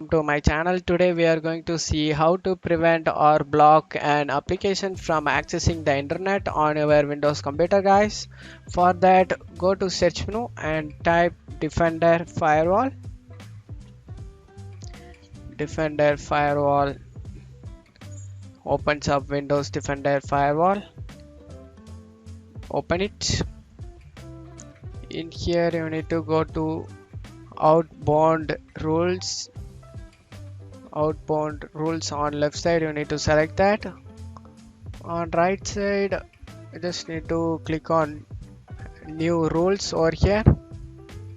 to my channel. Today we are going to see how to prevent or block an application from accessing the internet on your Windows computer, guys. For that, go to search menu and type Defender Firewall. Defender Firewall opens up Windows Defender Firewall. Open it. In here you need to go to outbound rules on left side. You need to select that. On right side you just need to click on new rules over here.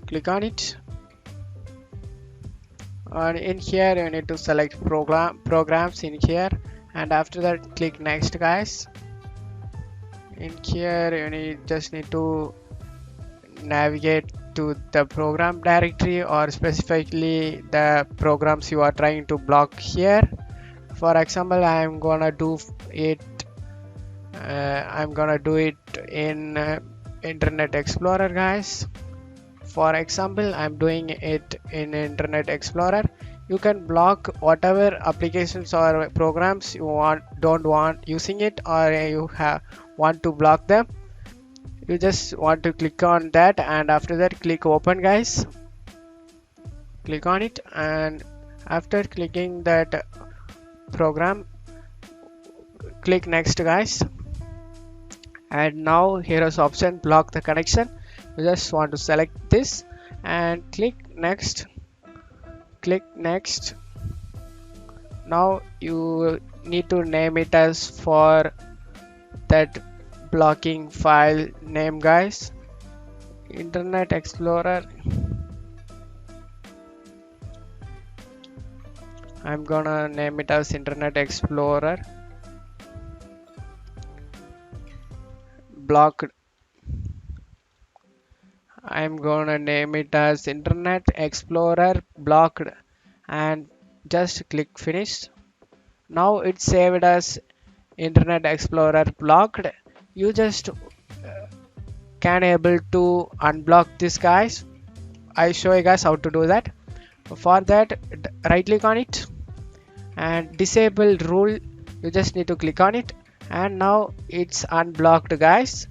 Click on it, and in here you need to select programs in here, and after that click next, guys. In here you just need to navigate to the program directory, or specifically the programs you are trying to block here. For example, I'm gonna do it in Internet Explorer, guys. For example, I'm doing it in Internet Explorer. You can block whatever applications or programs you don't want using it, or you want to block them. You just want to click on that, and after that click open, guys. Click on it, and after clicking that program, click next, guys. And now here is option block the connection. You just want to select this and click next. Click next. Now you need to name it as for that blocking file name, guys. Internet Explorer. I'm gonna name it as Internet Explorer blocked. I'm gonna name it as Internet Explorer blocked, and just click finish. Now it's saved as Internet Explorer blocked. You just can able to unblock this, guys. I show you guys how to do that. For that, right click on it and disable rule. You just need to click on it, and now it's unblocked, guys.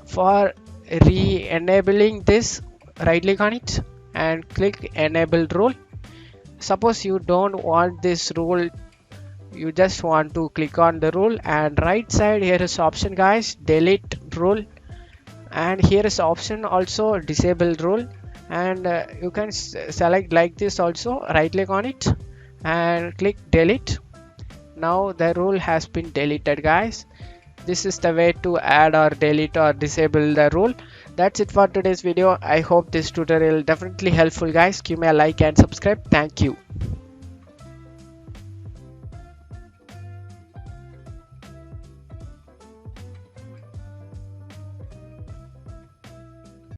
For re-enabling this, right click on it and click enable rule. Suppose you don't want this rule, you just want to click on the rule, and right side here is option, guys, delete rule, and here is option also disable rule, and you can select like this also. Right click on it and click delete. Now the rule has been deleted, guys. This is the way to add or delete or disable the rule. That's it for today's video. I hope this tutorial definitely helpful, guys. Give me a like and subscribe. Thank you.